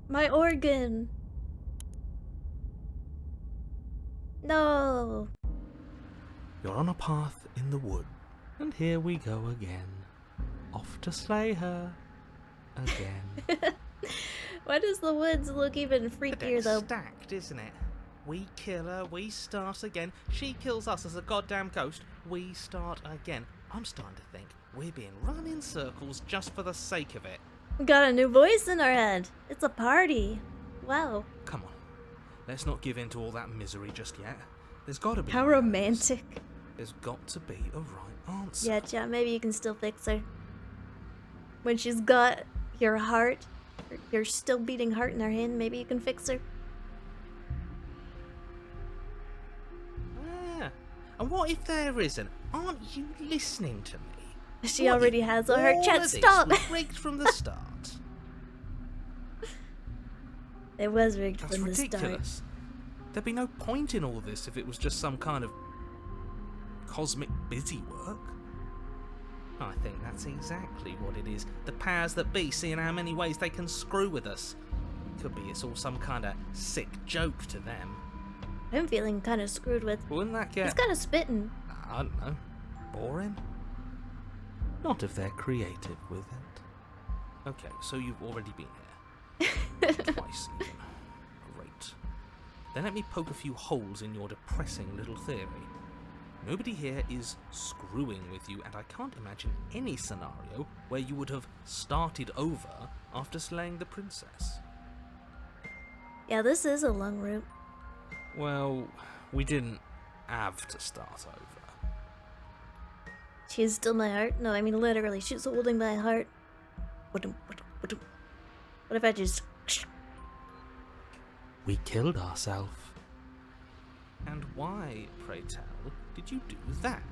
My organ. No. You're on a path in the wood, and here we go again. Off to slay her again. Why does the woods look even The freakier deck's though? stacked, isn't it? We kill her, we start again. She kills us as a goddamn ghost, we start again. I'm starting to think we're being run in circles just for the sake of it. We got a new voice in our head. It's a party. Wow. Come on, let's not give in to all that misery just yet. There's gotta be How an answer. romantic. There's got to be a right answer. Yeah, Chia, maybe you can still fix her. When she's got your heart, your still beating heart in her hand, maybe you can fix her. Yeah. And what if there isn't? Aren't you listening to me? She What already if has all her all chat. of this Stop! was rigged from the start? It was rigged That's from the start. ridiculous. There'd be no point in all this if it was just some kind of cosmic busy work. I think that's exactly what it is. The powers that be seeing how many ways they can screw with us. Could be it's all some kind of sick joke to them. I'm feeling kind of screwed with. Wouldn't that He's get, kind of spitting. I don't know, boring? Not if they're creative with it. Okay, so you've already been here. Twice even. Great. Then let me poke a few holes in your depressing little theory. Nobody here is screwing with you, and I can't imagine any scenario where you would have started over after slaying the princess. Yeah, this is a long route. Well, we didn't have to start over. She's still my heart. No, I mean literally, she's holding my heart. What if I just... We killed ourselves. And why, pray tell, did you do that?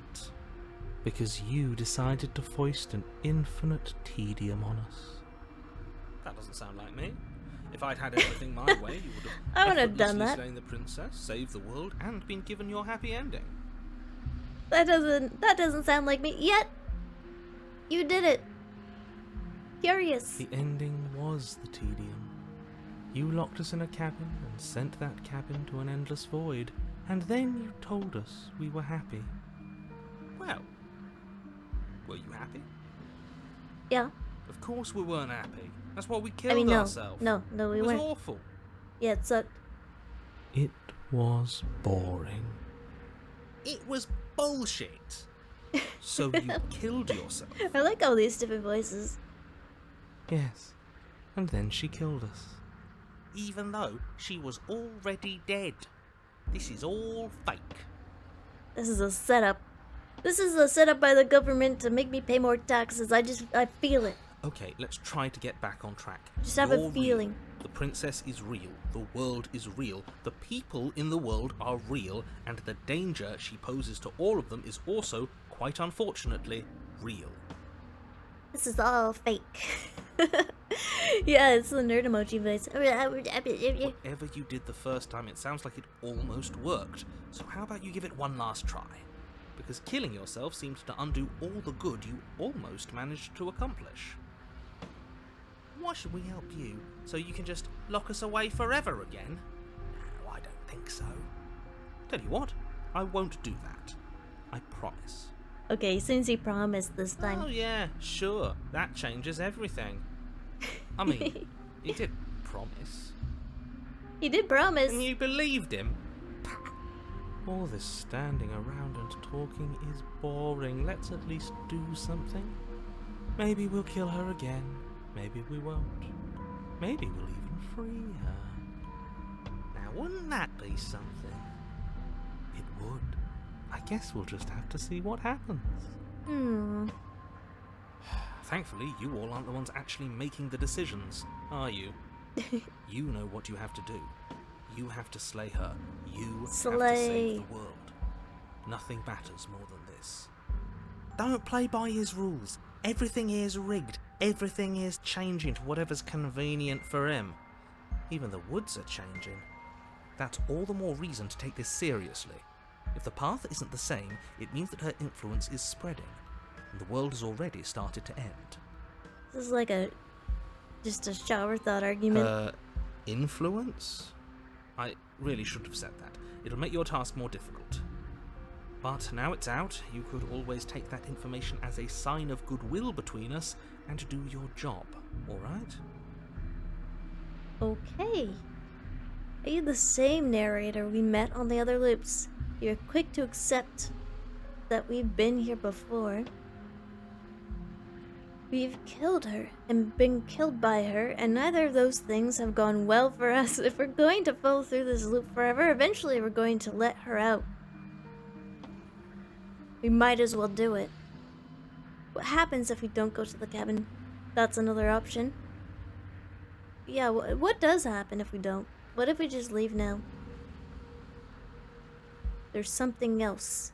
Because you decided to foist an infinite tedium on us. That doesn't sound like me. If I'd had everything my way, you would have I would have done effortlessly that. slain the princess, saved the world, and been given your happy ending. That doesn't sound like me. Yet, you did it. Curious. The ending was the tedium. You locked us in a cabin and sent that cabin to an endless void, and then you told us we were happy. Well, were you happy? Yeah. Of course we weren't happy. That's why we killed I mean, no, ourselves. we It was weren't. awful. Yeah, it sucked. It was boring. It was bullshit. So you killed yourself. I like all these different voices. Yes. And then she killed us. Even though she was already dead. This is all fake. This is a setup. This is a setup by the government to make me pay more taxes. I feel it. Okay, let's try to get back on track. Just have a You're feeling. Real. The princess is real. The world is real. The people in the world are real. And the danger she poses to all of them is also, quite unfortunately, real. This is all fake. Yeah, it's the nerd emoji voice. Whatever you did the first time, it sounds like it almost worked. So how about you give it one last try? Because killing yourself seems to undo all the good you almost managed to accomplish. Why should we help you? So you can just lock us away forever again? No, I don't think so. Tell you what, I won't do that. I promise. Okay, since he promised this time. Oh yeah, sure. That changes everything. I mean, he did promise. He did promise. And you believed him? All this standing around and talking is boring. Let's at least do something. Maybe we'll kill her again. Maybe we won't. Maybe we'll even free her. Now, wouldn't that be something? It would. I guess we'll just have to see what happens. Thankfully, you all aren't the ones actually making the decisions, are you? You know what you have to do. You have to slay her. You have to save the world. Nothing matters more than this. Don't play by his rules. Everything is rigged. Everything is changing to whatever's convenient for him. Even the woods are changing. That's all the more reason to take this seriously. If the path isn't the same, it means that her influence is spreading, and the world has already started to end. This is like just a shower thought argument. Influence? I really shouldn't have said that. It'll make your task more difficult. But now it's out, you could always take that information as a sign of goodwill between us and do your job, alright? Okay. Are you the same narrator we met on the other loops? You're quick to accept that we've been here before. We've killed her and been killed by her, and neither of those things have gone well for us. If we're going to follow through this loop forever, eventually we're going to let her out. We might as well do it. What happens if we don't go to the cabin? That's another option. Yeah, what does happen if we don't? What if we just leave now? There's something else.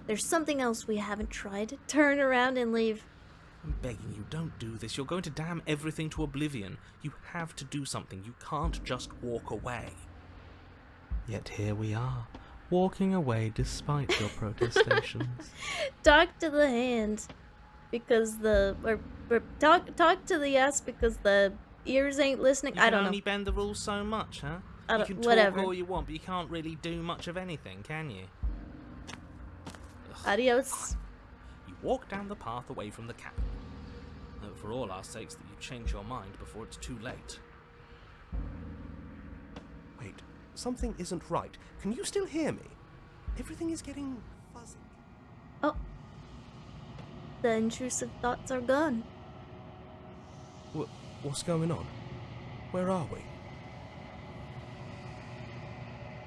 There's something else we haven't tried. Turn around and leave. I'm begging you, don't do this. You're going to damn everything to oblivion. You have to do something. You can't just walk away. Yet here we are, walking away despite your protestations. Talk to the hand, because talk to the ass because the ears ain't listening. I don't know. You can only bend the rules so much, huh? You can whatever. talk all you want, but you can't really do much of anything, can you? Adios. You walk down the path away from the cabin. For all our sakes that you change your mind before it's too late. Wait, something isn't right. Can you still hear me? Everything is getting fuzzy. Oh. The intrusive thoughts are gone. What's going on? Where are we?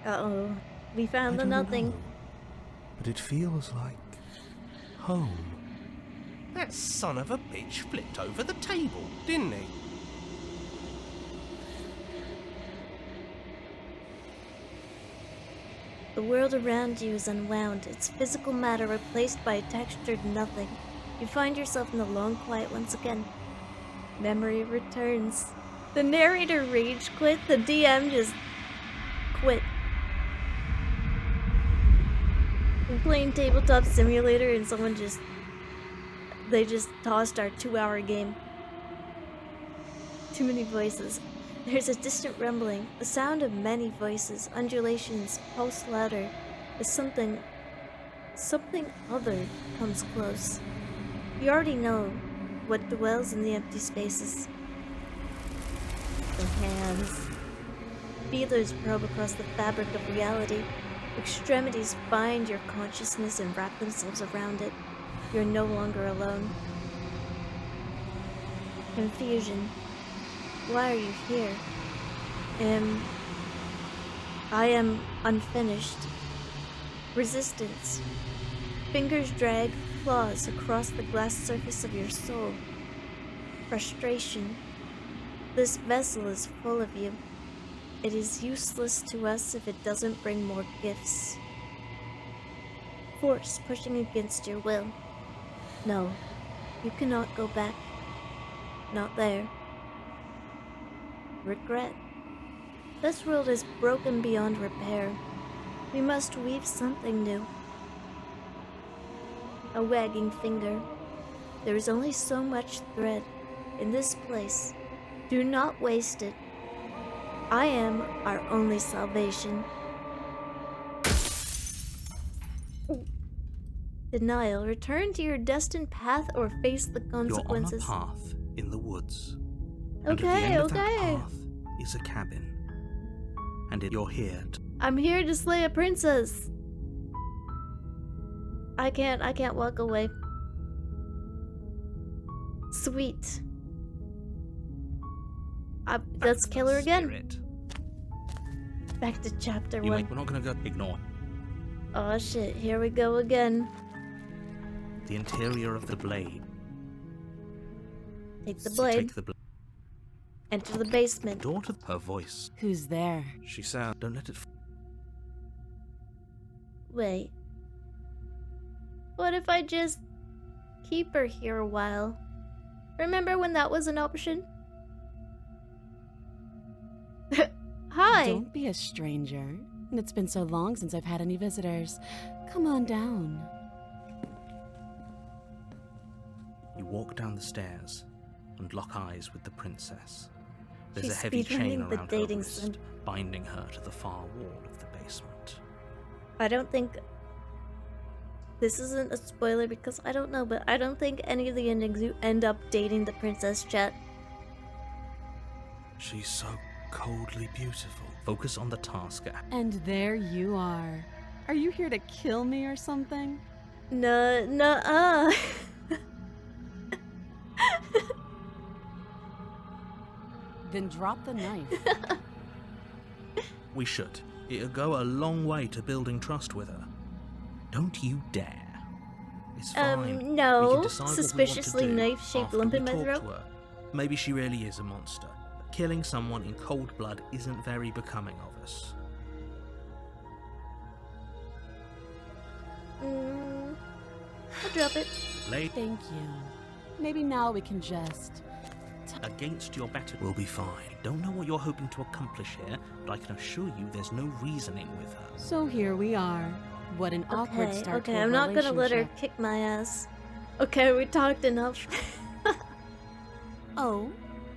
Uh-oh. We found the I don't nothing. know, but it feels like home. That son of a bitch flipped over the table, didn't he? The world around you is unwound, its physical matter replaced by a textured nothing. You find yourself in the long quiet once again. Memory returns. The narrator rage quit, the DM just quit. We're playing Tabletop Simulator and they just tossed our 2-hour game. Too many voices. There's a distant rumbling, the sound of many voices, undulations, pulse louder, as something other comes close. You already know what dwells in the empty spaces. The hands. Feelers probe across the fabric of reality. Extremities find your consciousness and wrap themselves around it. You're no longer alone. Confusion. Why are you here? I am unfinished. Resistance. Fingers drag claws across the glass surface of your soul. Frustration. This vessel is full of you. It is useless to us if it doesn't bring more gifts. Force pushing against your will. No, you cannot go back. Not there. Regret. This world is broken beyond repair. We must weave something new. A wagging finger. There is only so much thread in this place. Do not waste it. I am our only salvation. Denial. Return to your destined path or face the consequences. You're on a path in the woods. And Okay, at the end of okay. that path is a cabin. And you're here. I'm here to slay a princess. I can't walk away. Sweet. Let's kill her again. Spirit. Back to chapter We're 1. not going to go ignore Oh shit, here we go again. the interior of the blade. Take the So blade. Take the blade. Enter the basement. Door to her voice. Who's there? She said, "Don't let it." Wait. What if I just keep her here a while? Remember when that was an option? Hi! Don't be a stranger. It's been so long since I've had any visitors. Come on down. You walk down the stairs and lock eyes with the princess. There's She's a heavy chain speedrunning the around her dating wrist, sim. binding her to the far wall of the basement. I don't think this isn't a spoiler because I don't know, but I don't think any of the endings you end up dating the princess, chat. She's so coldly beautiful. Focus on the task at hand. And there you are. Are you here to kill me or something? No. Then drop the knife. We should. It'll go a long way to building trust with her. Don't you dare. It's fine. no. We can decide Suspiciously what we want to do knife-shaped after lump we in my talk throat. to her. Maybe she really is a monster. Killing someone in cold blood isn't very becoming of us. I'll drop it. Late Thank you. Maybe now we can just... against your better will be fine. Don't know what you're hoping to accomplish here, but I can assure you there's no reasoning with her. So here we are. What an awkward start to a I'm not gonna let her relationship. kick my ass. Okay, we talked enough. Oh,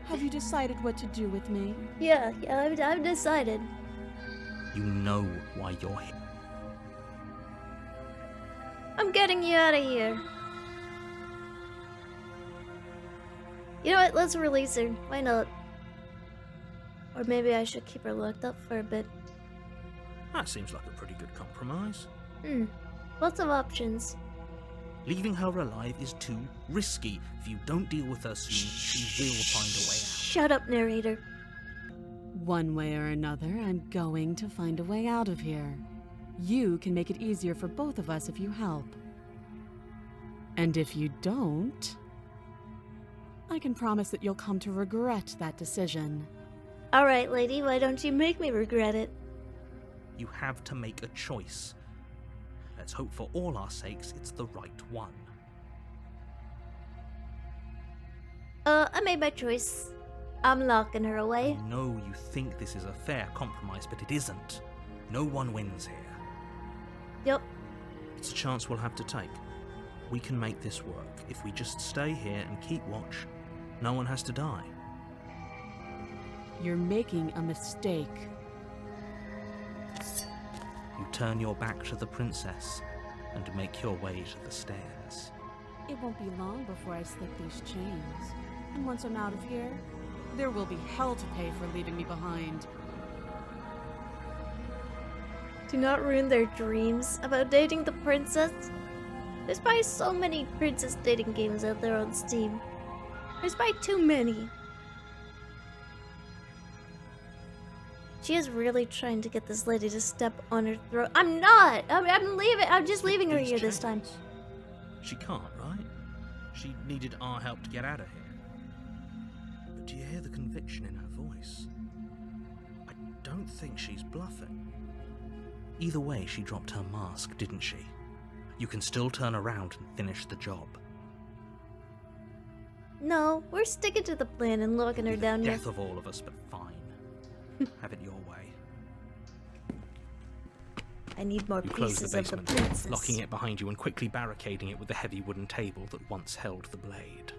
have you decided what to do with me? yeah, I've decided. You know why you're here. I'm getting you out of here. You know what? Let's release her. Why not? Or maybe I should keep her locked up for a bit. That seems like a pretty good compromise. Lots of options. Leaving her alive is too risky. If you don't deal with her soon, she will find a way out. Shut up, narrator. One way or another, I'm going to find a way out of here. You can make it easier for both of us if you help. And if you don't, I can promise that you'll come to regret that decision. Alright, lady, why don't you make me regret it? You have to make a choice. Let's hope for all our sakes it's the right one. I made my choice. I'm locking her away. I know you think this is a fair compromise, but it isn't. No one wins here. Yup. It's a chance we'll have to take. We can make this work. If we just stay here and keep watch, no one has to die. You're making a mistake. You turn your back to the princess and make your way to the stairs. It won't be long before I slip these chains. And once I'm out of here, there will be hell to pay for leaving me behind. Do not ruin their dreams about dating the princess. There's probably so many princess dating games out there on Steam. There's probably too many. She is really trying to get this lady to step on her throat. I'm not! I'm leaving. I'm just leaving her These here this time. chains. She can't, right? She needed our help to get out of here. But do you hear the conviction in her voice? I don't think she's bluffing. Either way, she dropped her mask, didn't she? You can still turn around and finish the job. No, we're sticking to the plan and locking her Be the down here. death of all of us, but fine. Have it your way. I need more You close the pieces of the basement, princess. locking it behind you and quickly barricading it with the heavy wooden table that once held the blade.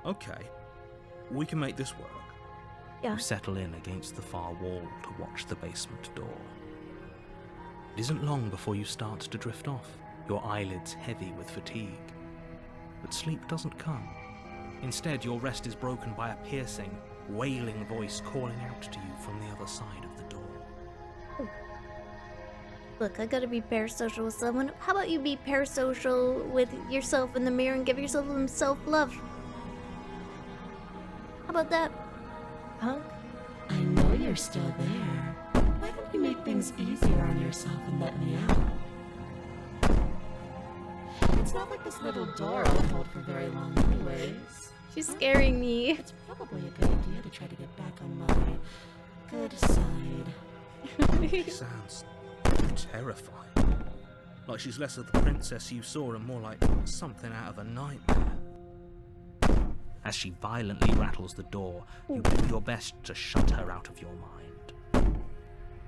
Okay, we can make this work. Yeah. You settle in against the far wall to watch the basement door. It isn't long before you start to drift off, your eyelids heavy with fatigue. But sleep doesn't come. Instead, your rest is broken by a piercing, wailing voice calling out to you from the other side of the door. Look, I gotta be parasocial with someone. How about you be parasocial with yourself in the mirror and give yourself some self-love? How about that, punk? I know you're still there. Why don't you make things easier on yourself and let me out? It's not like this little door will hold for very long anyways. She's scaring me. It's probably a good idea to try to get back on my good side. She sounds terrifying. Like she's less of the princess you saw and more like something out of a nightmare. As she violently rattles the door, you do your best to shut her out of your mind.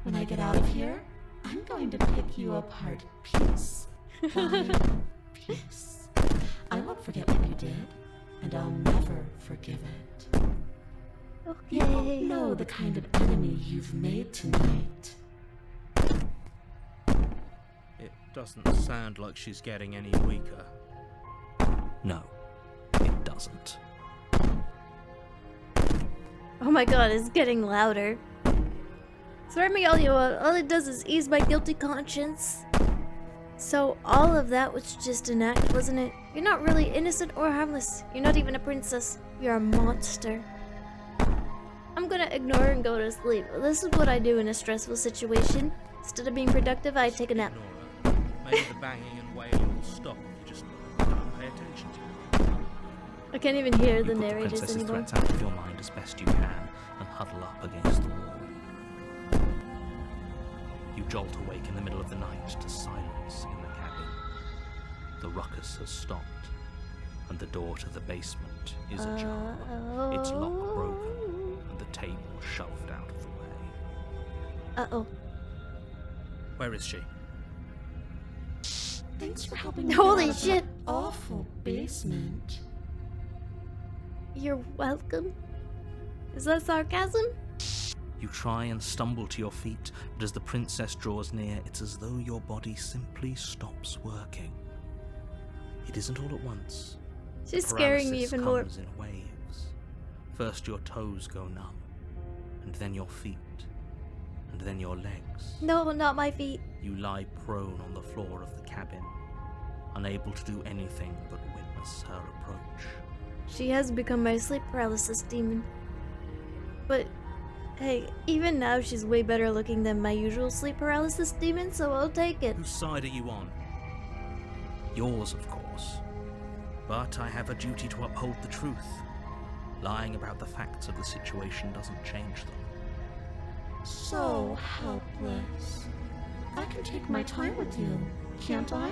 When I get out of here, I'm going to pick you apart piece by piece. I won't forget what you did, and I'll never forgive it. You don't know the kind of enemy you've made tonight. It doesn't sound like she's getting any weaker. No, it doesn't. Oh my god, it's getting louder. Threat me all you want, all it does is ease my guilty conscience. So all of that was just an act, wasn't it? You're not really innocent or harmless. You're not even a princess. You're a monster. I'm gonna ignore and go to sleep. This is what I do in a stressful situation. Instead of being productive, I take a nap. Ignore her. Maybe the banging and wailing will stop if you just don't pay attention to it. I can't even hear You the put narrators princess's anymore. threats out of your mind as best you can and huddle up against the wall. You jolt awake in the middle of the night to silence in the cabin. The ruckus has stopped, and the door to the basement is ajar. Its lock broken, and the table shoved out of the way. Uh-oh. Where is she? Thanks for helping me Holy get out of shit. that awful basement. You're welcome? Is that sarcasm? You try and stumble to your feet, but as the princess draws near, it's as though your body simply stops working. It isn't all at once. She's The scaring me paralysis even more. comes in waves. First your toes go numb, and then your feet, and then your legs. No, not my feet. You lie prone on the floor of the cabin, unable to do anything but witness her approach. She has become my sleep paralysis demon. But, hey, even now she's way better looking than my usual sleep paralysis demon, so I'll take it. Whose side are you on? Yours, of course. But I have a duty to uphold the truth. Lying about the facts of the situation doesn't change them. So helpless. I can take my time with you, can't I?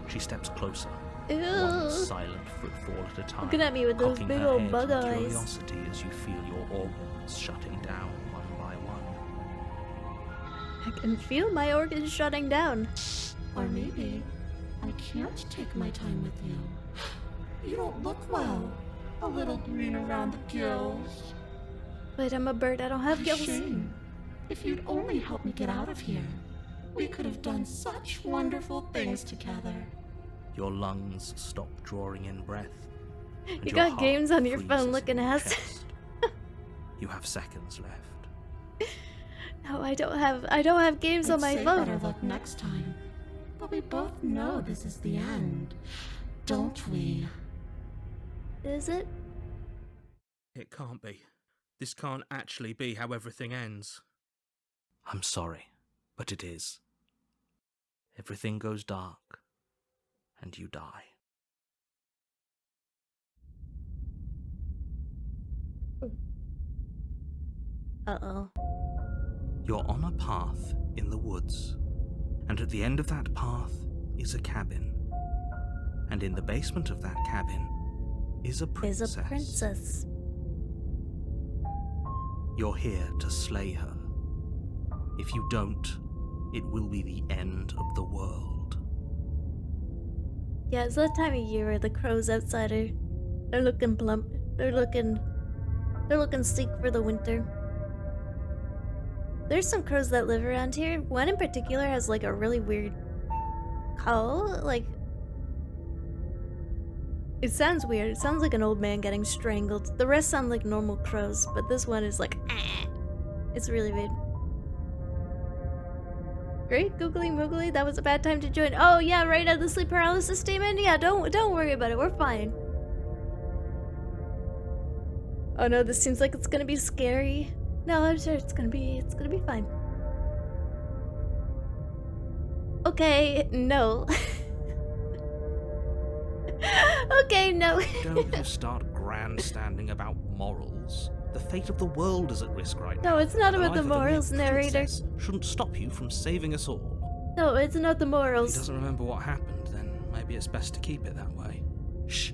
She steps closer, Ew. one silent footfall at a time, Looking at me with those cocking big her old head bug in eyes. curiosity as you feel your organs shutting down one by one. I can feel my organs shutting down. Or maybe I can't take my time with you. You don't look well. A little green around the gills. Wait, I'm a bird, I don't have gills. Shame. If you'd only help me get out of here, we could have done such wonderful things together. Your lungs stop drawing in breath. and You your got heart games on your phone freezes in looking your ass. chest. You have seconds left. No, I don't have games on my I'd say phone. better luck next time. But we both know this is the end, don't we? Is it? It can't be. This can't actually be how everything ends. I'm sorry, but it is. Everything goes dark, and you die. Uh-oh. You're on a path in the woods, and at the end of that path is a cabin. And in the basement of that cabin is a princess. Is a princess. You're here to slay her. If you don't, it will be the end of the world. Yeah, it's that time of year where the crows outside they're looking plump. They're looking sleek for the winter. There's some crows that live around here. One in particular has like a really weird call. Like, it sounds weird. It sounds like an old man getting strangled. The rest sound like normal crows, but this one is like, ah. It's really weird. Great, googly moogly. That was a bad time to join. Oh yeah, right now the sleep paralysis demon. Yeah, don't worry about it. We're fine. Oh no, this seems like it's gonna be scary. No, I'm sure it's gonna be fine. Okay, no. Okay, no. Don't you start grandstanding about morals. The fate of the world is at risk right now. No, it's not The about the life of a mere morals, narrator. princess shouldn't stop you from saving us all. No, it's not the If he morals. doesn't remember what happened, then maybe it's best to keep it that way. Shh.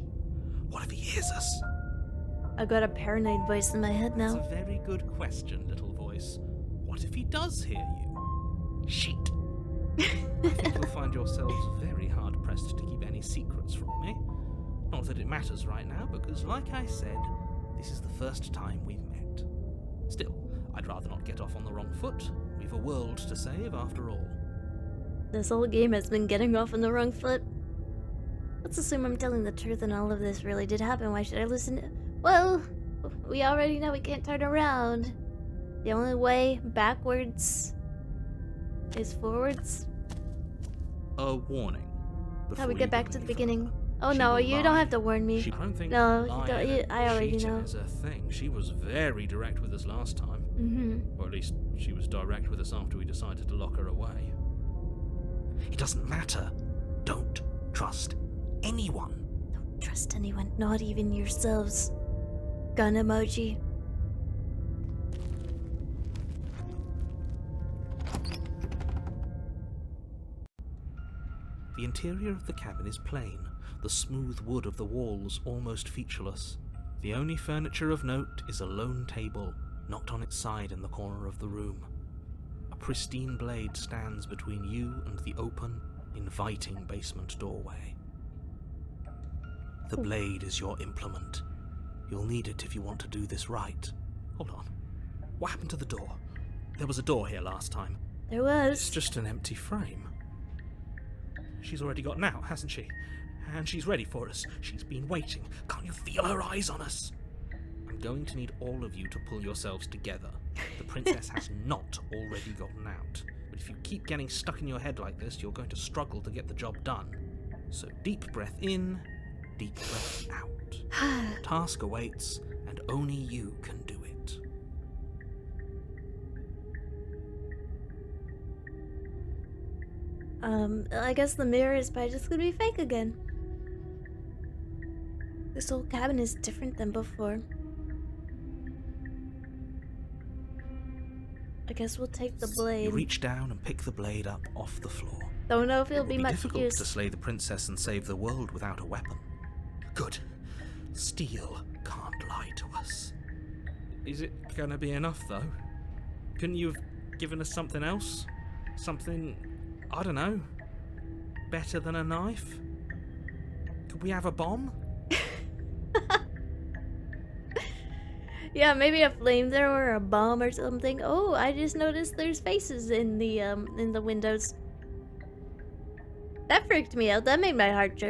What if he hears us? I got a paranoid voice in my head That's now. a very good question, little voice. What if he does hear you? Shit. I think you'll find yourselves very hard-pressed to keep any secrets from me. Not that it matters right now, because like I said, This is the first time we've met. Still, I'd rather not get off on the wrong foot. We've a world to save after all. This whole game has been getting off on the wrong foot. Let's assume I'm telling the truth and all of this really did happen. Why should I listen to... Well, we already know we can't turn around. The only way backwards is forwards. A warning. How we get back to the beginning. Oh She no, will you lie. don't have to warn me. I don't think No, you lying don't, and I already cheating know. is a thing. She was very direct with us last time. Mm-hmm. Or at least she was direct with us after we decided to lock her away. It doesn't matter. Don't trust anyone. Don't trust anyone, not even yourselves. Gun emoji. The interior of the cabin is plain, the smooth wood of the walls almost featureless. The only furniture of note is a lone table, knocked on its side in the corner of the room. A pristine blade stands between you and the open, inviting basement doorway. The blade is your implement. You'll need it if you want to do this right. Hold on. What happened to the door? There was a door here last time. There It's was. just an empty frame. She's already gotten out, hasn't she? And she's ready for us. She's been waiting. Can't you feel her eyes on us? I'm going to need all of you to pull yourselves together. The princess has not already gotten out. But if you keep getting stuck in your head like this, you're going to struggle to get the job done. So deep breath in, deep breath out. Your task awaits, and only you can do it. I guess the mirror is probably just gonna be fake again. This whole cabin is different than before. I guess we'll take the You blade. reach down and pick the blade up off the floor. Don't know if it'll It be will be much difficult use. to slay the princess and save the world without a weapon. Good. Steel can't lie to us. Is it gonna be enough, though? Couldn't you have given us something else? Something, I don't know, better than a knife? Could we have a bomb? Yeah, maybe a flamethrower or a bomb or something. Oh, I just noticed there's faces in the windows. That freaked me out. That made my heart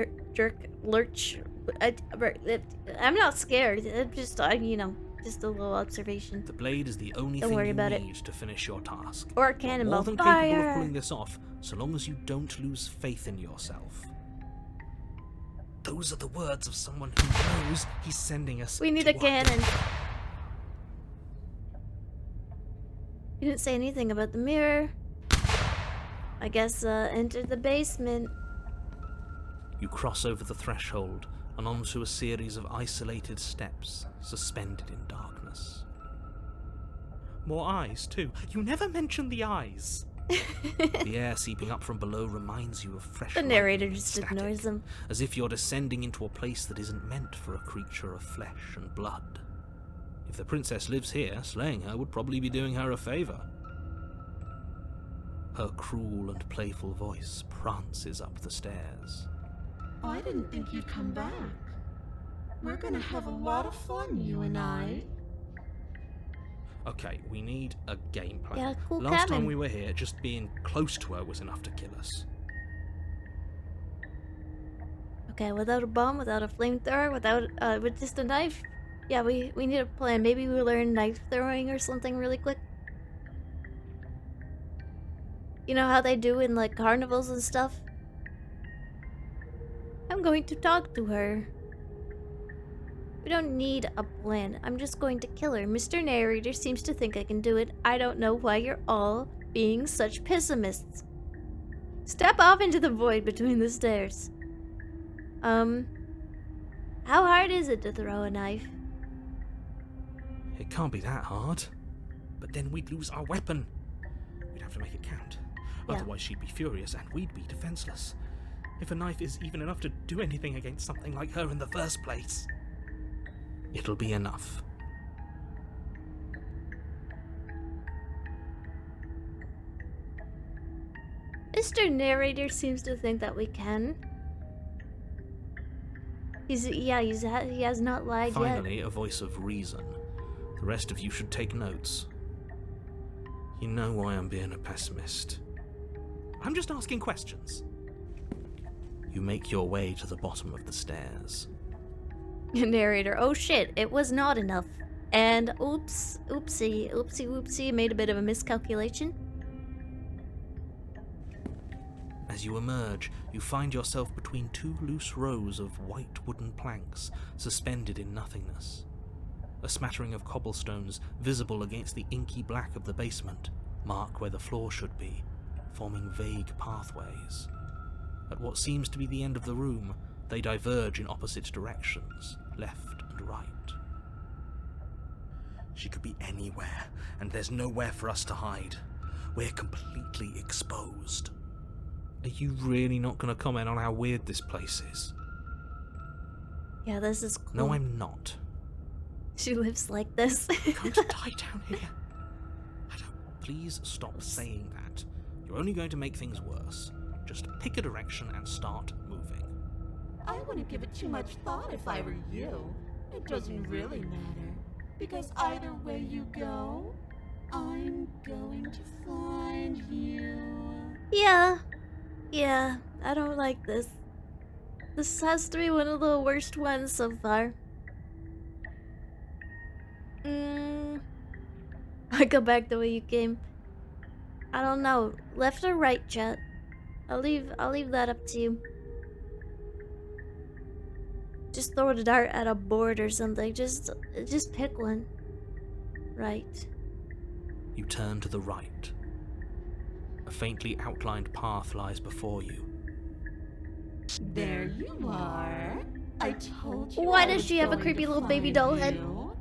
lurch. I'm not scared. I'm just, just a little observation. The blade is the only Don't thing worry you about it. need to finish your task. Or a You're cannonball more than capable of fire. pulling this off, so long as you don't lose faith in yourself. Those are the words of someone who knows he's sending us. We need to a our cannon. death. You didn't say anything about the mirror. I guess, enter the basement. You cross over the threshold and onto a series of isolated steps, suspended in darkness. More eyes, too. You never mention the eyes. The air seeping up from below reminds you of fresh The lightning narrator and just static, ignores them. as if you're descending into a place that isn't meant for a creature of flesh and blood. If the princess lives here, slaying her would probably be doing her a favor. Her cruel and playful voice prances up the stairs. I didn't think you'd come back. We're gonna have a lot of fun, you and I. Okay, we need a game plan. Yeah, cool Last cabin. time we were here, just being close to her was enough to kill us. Okay, without a bomb, without a flamethrower, with just a knife. Yeah, we need a plan. Maybe we learn knife throwing or something really quick. You know how they do in like carnivals and stuff? I'm going to talk to her. We don't need a plan. I'm just going to kill her. Mr. Narrator seems to think I can do it. I don't know why you're all being such pessimists. Step off into the void between the stairs. How hard is it to throw a knife? It can't be that hard. But then we'd lose our weapon. We'd have to make it count. Yeah. Otherwise she'd be furious and we'd be defenseless. If a knife is even enough to do anything against something like her in the first place, it'll be enough. Mr. Narrator seems to think that we can. He has not lied yet. Finally, a voice of reason. The rest of you should take notes. You know why I'm being a pessimist. I'm just asking questions. You make your way to the bottom of the stairs. Narrator, oh shit, it was not enough. And oopsie, made a bit of a miscalculation. As you emerge, you find yourself between two loose rows of white wooden planks suspended in nothingness. A smattering of cobblestones visible against the inky black of the basement mark where the floor should be, forming vague pathways. At what seems to be the end of the room, they diverge in opposite directions, left and right. She could be anywhere, and there's nowhere for us to hide. We're completely exposed. Are you really not going to comment on how weird this place is? Yeah, this is cool. No, I'm not. She lives like this. I'm going to die down here. Please stop saying that. You're only going to make things worse. Just pick a direction and start moving. I wouldn't give it too much thought if I were you. It doesn't really matter. Because either way you go, I'm going to find you. Yeah, I don't like this. This has to be one of the worst ones so far. I go back the way you came. I don't know, left or right, chat. I'll leave that up to you. Just throw a dart at a board or something. Just pick one. Right. You turn to the right. A faintly outlined path lies before you. There you are. I told you. Why I does was she have a going creepy to little baby find doll head? you.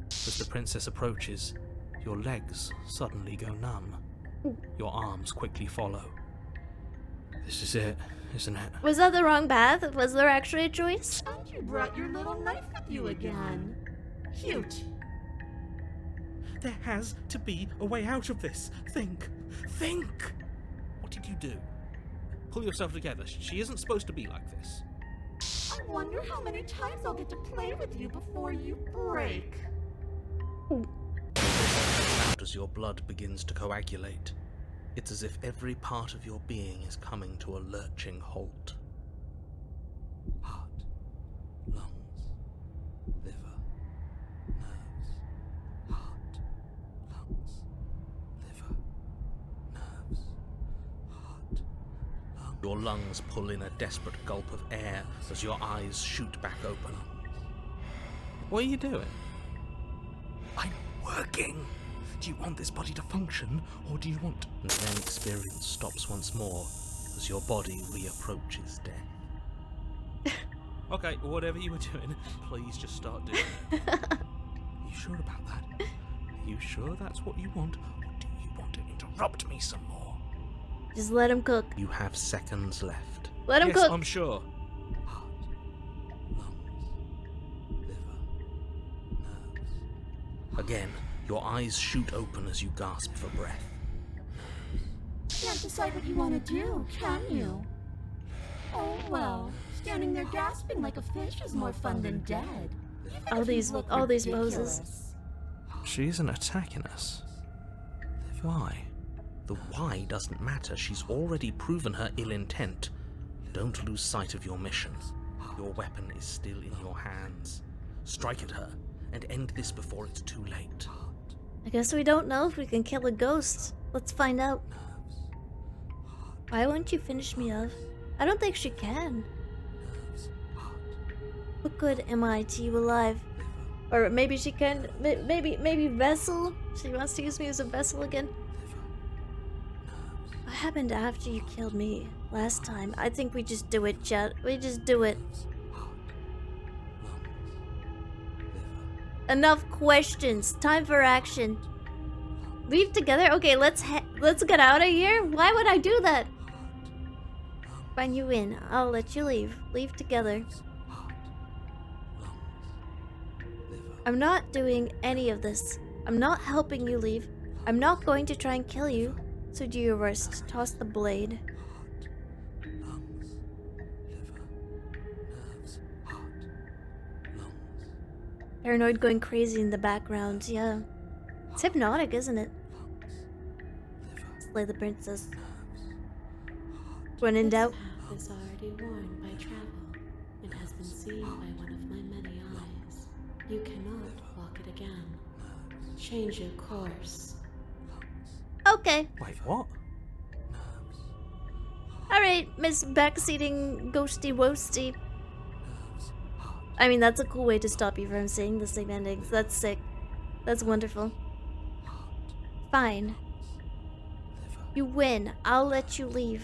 As the princess approaches, your legs suddenly go numb. Your arms quickly follow. This is it, isn't it? Was that the wrong path? Was there actually a choice? And you brought your little knife with you again. Cute. There has to be a way out of this. Think. What did you do? Pull yourself together. She isn't supposed to be like this. I wonder how many times I'll get to play with you before you break. Out as your blood begins to coagulate. It's as if every part of your being is coming to a lurching halt. Heart, lungs, liver, nerves. Heart, lungs, liver, nerves. Heart, lungs. Your lungs pull in a desperate gulp of air as your eyes shoot back open. What are you doing? I'm working. Do you want this body to function, or do you want... And then experience stops once more as your body reapproaches death. Okay, whatever you were doing, please just start doing it. Are you sure about that? Are you sure that's what you want, or do you want to interrupt me some more? Just let him cook. You have seconds left. Let him yes, cook. I'm sure. Heart, lungs, liver, nerves. Again, your eyes shoot open as you gasp for breath. Can't decide what you want to do, can you? Oh well, standing there gasping like a fish is more fun than dead. Even All if you these look poses. ridiculous. She isn't attacking us. Why? The why doesn't matter. She's already proven her ill intent. Don't lose sight of your mission. Your weapon is still in your hands. Strike at her and end this before it's too late. I guess we don't know if we can kill a ghost. Let's find out. Why won't you finish me off? I don't think she can. What good am I to you alive? Or maybe she can. Maybe vessel. She wants to use me as a vessel again. What happened after you killed me last time? I think we just do it, chat. We just do it. Enough questions. Time for action. Leave together? Okay, let's get out of here. Why would I do that? Find you in. I'll let you leave. Leave together. I'm not doing any of this. I'm not helping you leave. I'm not going to try and kill you. So do your worst. Toss the blade. Paranoid going crazy in the background, yeah. It's hypnotic, isn't it? Slay the princess. When in doubt. Path is already worn by travel. It has been seen by one of my many eyes. You cannot walk it again. Change your course. Okay. Wait, what? Alright, Miss Backseating Ghosty Woasty. I mean, that's a cool way to stop you from saying the same endings. That's sick. That's wonderful. Fine. You win. I'll let you leave.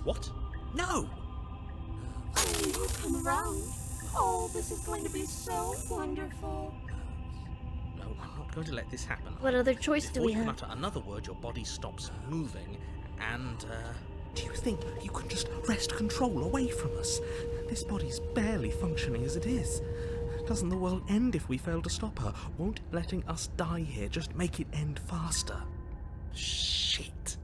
What? No! You come around. Oh, this is going to be so wonderful. No, I'm not going to let this happen. What other choice do Before we you can have? utter another word, your body stops moving, and, do you think you can just wrest control away from us? This body's barely functioning as it is. Doesn't the world end if we fail to stop her? Won't letting us die here just make it end faster? Shit.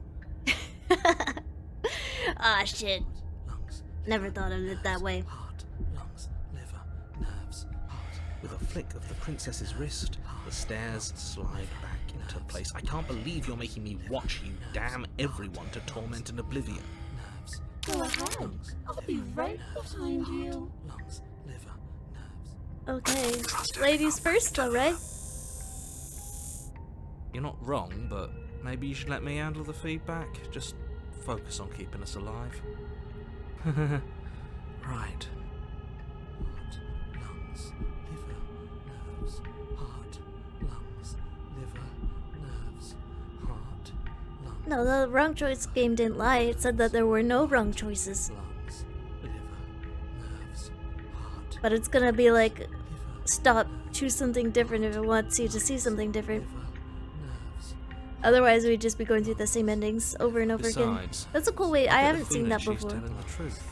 Ah, shit. Lungs, Never thought of it that way. heart, lungs, liver, nerves, heart. With a flick of the princess's wrist, the stairs slide back into place. I can't believe you're making me watch you damn everyone to torment and oblivion. Nerves, Go ahead. I'll be right behind you. lungs, liver, nerves. Okay. Ladies first, alright? You're not wrong, but maybe you should let me handle the feedback. Just focus on keeping us alive. Right. Heart, lungs, liver, nerves. Heart, lungs, liver, nerves. Heart, lungs. No, the wrong choice game didn't lie. It said that there were no wrong choices. Lungs, liver, nerves. Heart, But it's gonna be like, liver, stop, choose something different if it wants you to see something different. liver, nerves. Otherwise, we'd just be going through the same endings over and over again. Besides, That's a cool way. I get the haven't seen feeling that she's before. telling the truth.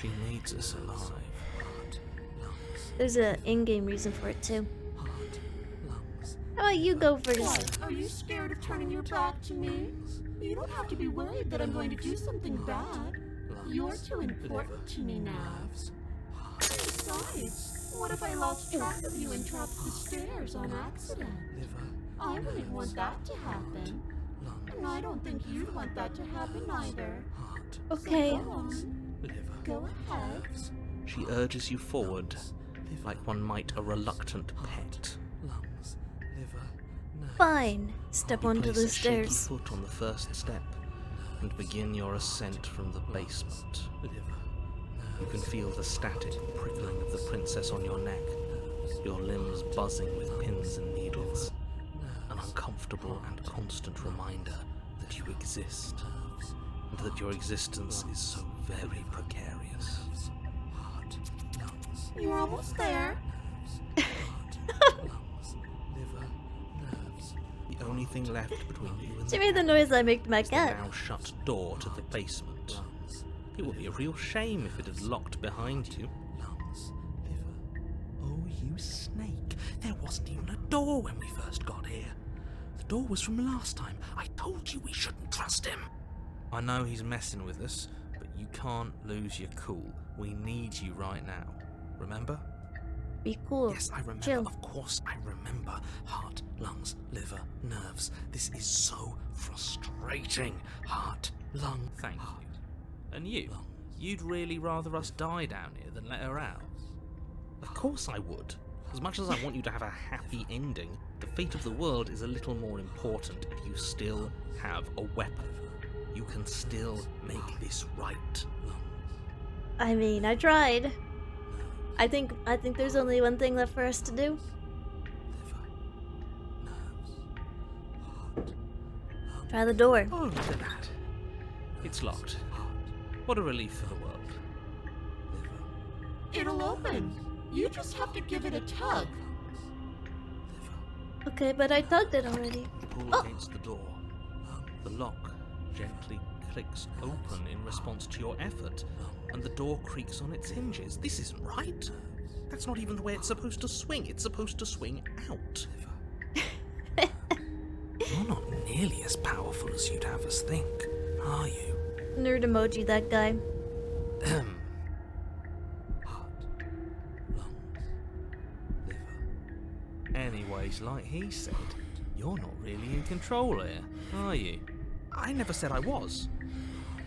She needs us alive. Heart, lungs, There's a in-game reason for it too. heart, lungs. How about you go first? What? Are you scared of turning your back to me? You don't have to be worried that I'm going to do something bad. You're too important to me now. Besides, what if I lost track of you and dropped the stairs on accident? I wouldn't want that to happen. And I don't think you'd want that to happen either. Okay. Go on. Go ahead. She urges you forward, like one might a reluctant pet. Fine. Step You onto place the a shaky stairs. foot on the first step and begin your ascent from the basement. You can feel the static prickling of the princess on your neck, your limbs buzzing with pins and needles, an uncomfortable and constant reminder that you exist, and that your existence is so very precarious. You're almost there. The only thing left between you and She made the noise I make to my is the cat. now shut door to the basement. It would be a real shame if it had locked behind you. Oh, you snake. There wasn't even a door when we first got here. The door was from last time. I told you we shouldn't trust him. I know he's messing with us, but you can't lose your cool. We need you right now. Remember? Be cool. Yes, I remember. Chill. Of course I remember. Heart, lungs, liver, nerves. This is so frustrating. Heart, lung. Thank you. And you? You'd really rather us die down here than let her out? Of course I would. As much as I want you to have a happy ending, the fate of the world is a little more important if you still have a weapon. You can still make this right. I mean, I tried. I think there's only one thing left for us to do. Try the door. Oh, look at that. It's locked. What a relief for the world. It'll open. You just have to give it a tug. Okay, but I tugged it already. Pull Oh. against the door. The lock gently clicks open in response to your effort, and the door creaks on its hinges. This isn't right. That's not even the way it's supposed to swing. It's supposed to swing out. You're not nearly as powerful as you'd have us think, are you? Nerd emoji, that guy. Heart, lungs, Hammies, like he said, you're not really in control here, are you? I never said I was.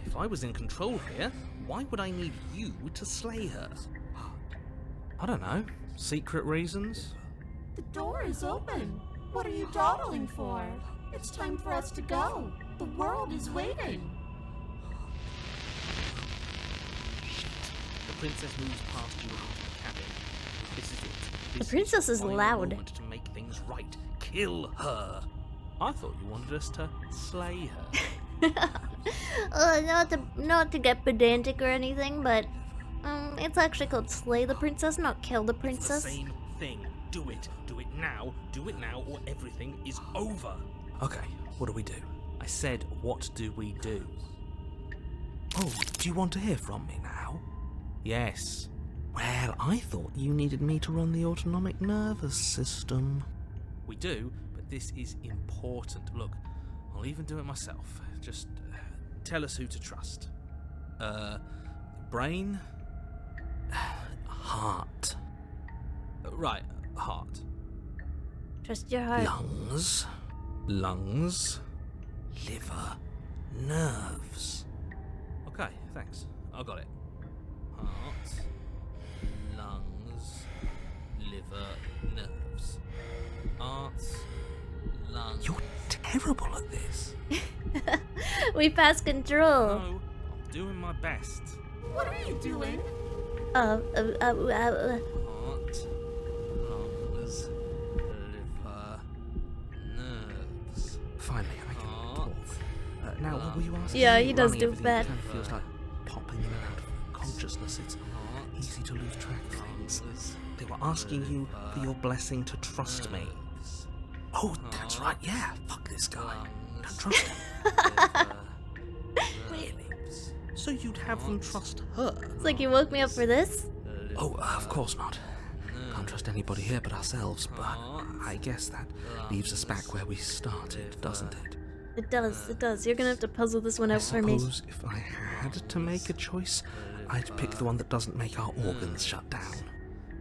If I was in control here, why would I need you to slay her? I don't know. Secret reasons? The door is open. What are you dawdling for? It's time for us to go. The world is waiting. The princess moves past you into the cabin. This is it. The princess is final loud. moment to make things right. Kill her. I thought you wanted us to slay her. Not to get pedantic or anything, but it's actually called slay the princess, not kill the It's princess. the same thing. Do it. Do it now. Do it now, or everything is over. Okay, what do we do? I said, what do we do? Oh, do you want to hear from me now? Yes. Well, I thought you needed me to run the autonomic nervous system. We do, but this is important. Look, I'll even do it myself. Just tell us who to trust. Brain? Heart. Right, heart. Trust your heart. Lungs. Liver. Nerves. Okay, thanks. I got it. Heart. Lungs. Liver. Nerves. Heart. Lungs. You're terrible at this. We passed control. No, I'm doing my best. What are you doing? Heart. Lungs. Liver. Nerves. Finally, I can talk. Now, what were you asking? Yeah, he does Running do everything bad. kind of feels like popping in and out of consciousness. It's easy to lose track of things. They were asking you for your blessing to trust me. Oh, that's right. Yeah, fuck this guy. Don't trust him. Really? So you'd have them trust her? It's like you woke me up for this. Oh, of course not. Can't trust anybody here but ourselves, but I guess that leaves us back where we started, doesn't it? It does. You're gonna have to puzzle this one I out for me. suppose if I had to make a choice, I'd pick the one that doesn't make our organs shut down.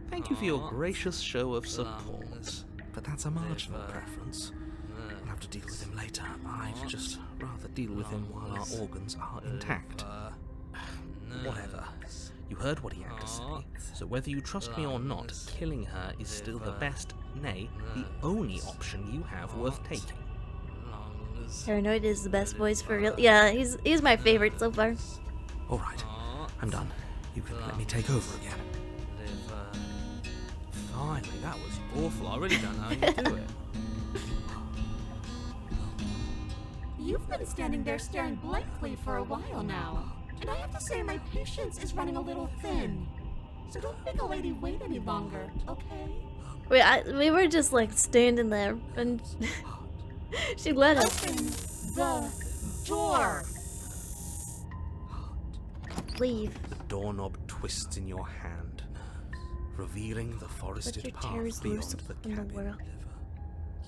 Thank you for your gracious show of support, but that's a marginal preference. We'll have to deal with him later. I'd just rather deal with him while our organs are intact. Whatever. You heard what he had to say, so whether you trust me or not, killing her is still the best, nay, the only option you have worth taking. Paranoid is the best voice for real. Yeah, he's my favorite so far. Alright, I'm done. You can let me take over again. Finally, that was awful. I really don't know how you do it. You've been standing there staring blankly for a while now, and I have to say my patience is running a little thin. So don't make a lady wait any longer, okay? We were just like standing there, and she let us Open the door. leave. The doorknob twists in your hand, revealing the Let forested your path terrors beyond loose the upon the cabin. world.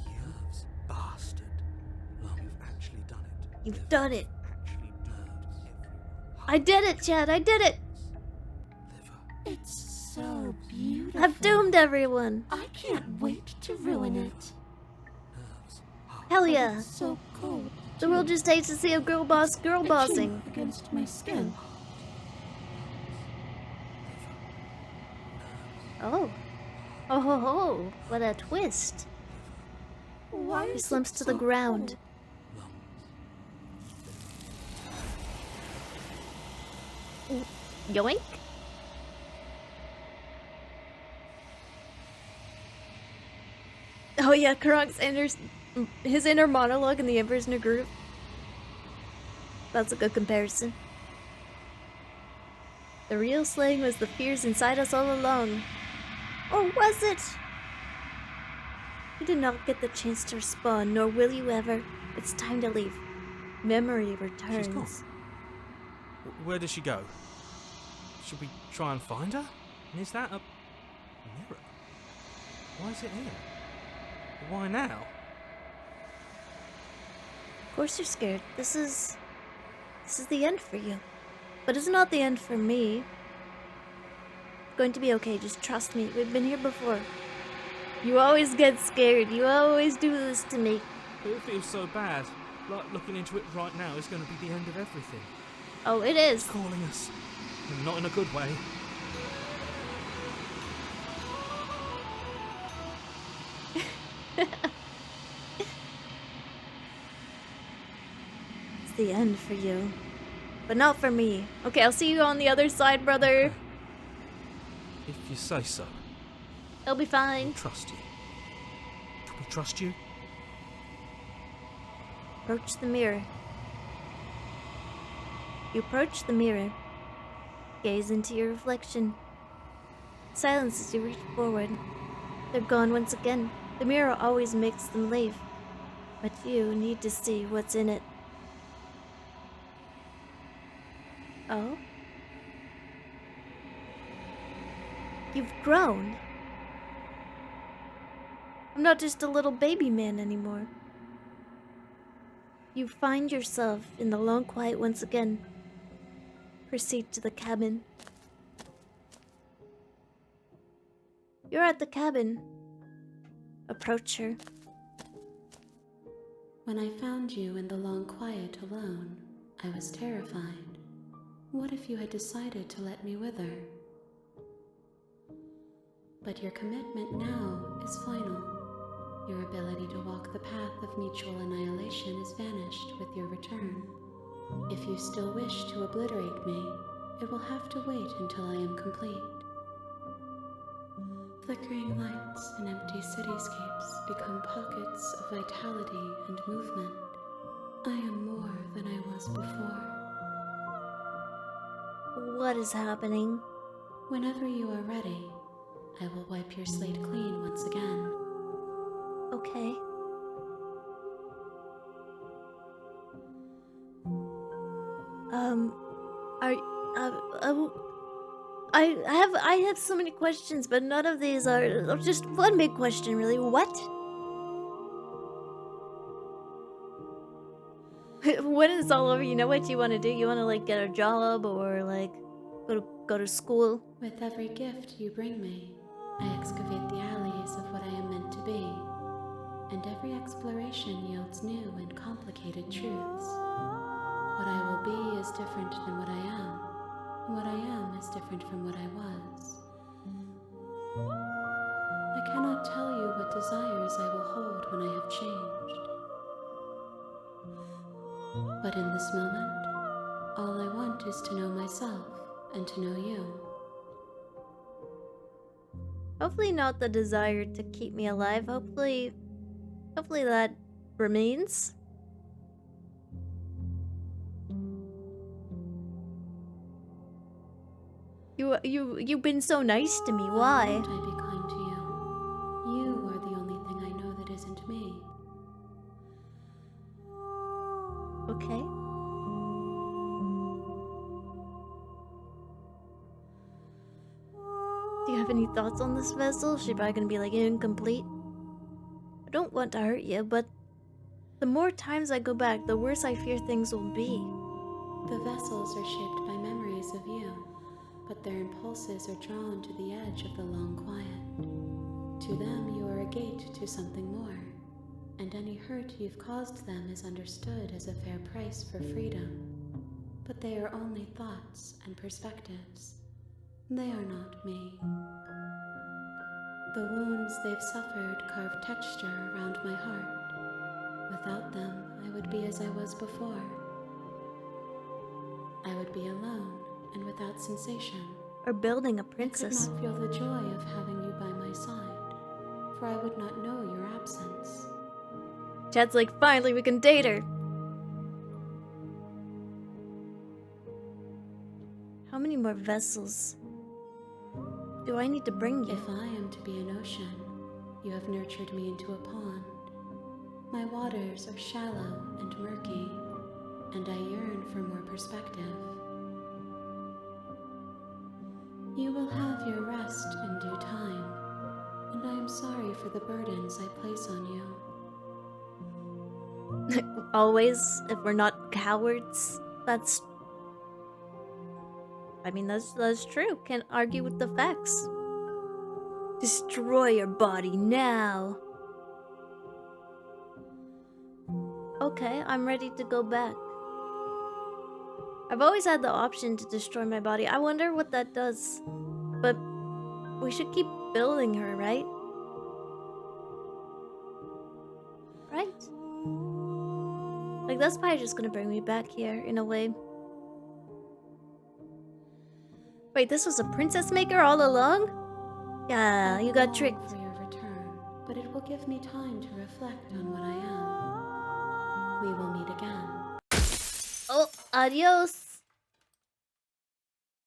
You bastard. You've actually done it. You've done it. Actually done it. I did it, Chad. I did it. It's so beautiful. I've doomed everyone. I can't wait to ruin it. Hell yeah. It's so cold. The world just hates to see a girl bossing. Itching against my skin. Oh. Oh ho ho. What a twist. Why He is slumps it to the so ground. Yoink. Oh yeah, Karak's his inner monologue in the Emperor's New Groove. That's a good comparison. The real slaying was the fears inside us all along. Or was it? You did not get the chance to respond, nor will you ever. It's time to leave. Memory returns. She's gone. Where did she go? Should we try and find her? And is that a mirror? Why is it here? Why now? Of course you're scared. This is the end for you. But it's not the end for me. It's going to be okay, just trust me. We've been here before. You always get scared. You always do this to me. It feels so bad. Like looking into it right now is going to be the end of everything. Oh, it is. It's calling us. And not in a good way. It's the end for you. But not for me. Okay, I'll see you on the other side, brother. If you say so. It'll be fine. We'll trust you. Can we trust you? Approach the mirror. You approach the mirror. Gaze into your reflection. Silence as you reach forward. They're gone once again. The mirror always makes them leave. But you need to see what's in it. Oh? You've grown. I'm not just a little baby man anymore. You find yourself in the long quiet once again. Proceed to the cabin. You're at the cabin. Approach her. When I found you in the long quiet alone, I was terrified. What if you had decided to let me wither? But your commitment now is final. Your ability to walk the path of mutual annihilation is vanished with your return. If you still wish to obliterate me, it will have to wait until I am complete. Flickering lights and empty cityscapes become pockets of vitality and movement. I am more than I was before. What is happening? Whenever you are ready, I will wipe your slate clean once again. Okay. I have so many questions, but none of these are just one big question, really. What? When it's all over, you know what you want to do? You want to like get a job or like go to school. With every gift you bring me, I excavate the alleys of what I am meant to be, and every exploration yields new and complicated truths. What I will be is different than what I am, and what I am is different from what I was. I cannot tell you what desires I will hold when I have changed. But in this moment, all I want is to know myself and to know you. Hopefully not the desire to keep me alive. Hopefully that remains. You've been so nice to me. Why? Why won't I be kind to you? You are the only thing I know that isn't me. Okay. Do you have any thoughts on this vessel? She's probably gonna be like incomplete. I don't want to hurt you, but the more times I go back, the worse I fear things will be. The vessels are shaped by memories of you, but their impulses are drawn to the edge of the long quiet. To them, you are a gate to something more, and any hurt you've caused them is understood as a fair price for freedom. But they are only thoughts and perspectives. They are not me. The wounds they've suffered carve texture around my heart. Without them, I would be as I was before. I would be alone and without sensation. Or building a princess. I could not feel the joy of having you by my side, for I would not know your absence. Chad's like, finally we can date her. How many more vessels do I need to bring you? If I am to be an ocean, you have nurtured me into a pond. My waters are shallow and murky, and I yearn for more perspective. You will have your rest in due time, and I am sorry for the burdens I place on you. Always, if we're not cowards, that's true. Can't argue with the facts. Destroy your body now. Okay, I'm ready to go back. I've always had the option to destroy my body. I wonder what that does. But we should keep building her, right? Right? Like, that's probably just gonna bring me back here, in a way. Wait, this was a princess maker all along? Yeah, you got tricked. For your return, but it will give me time to reflect on what I am. We will meet again. Oh, adios.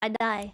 I die.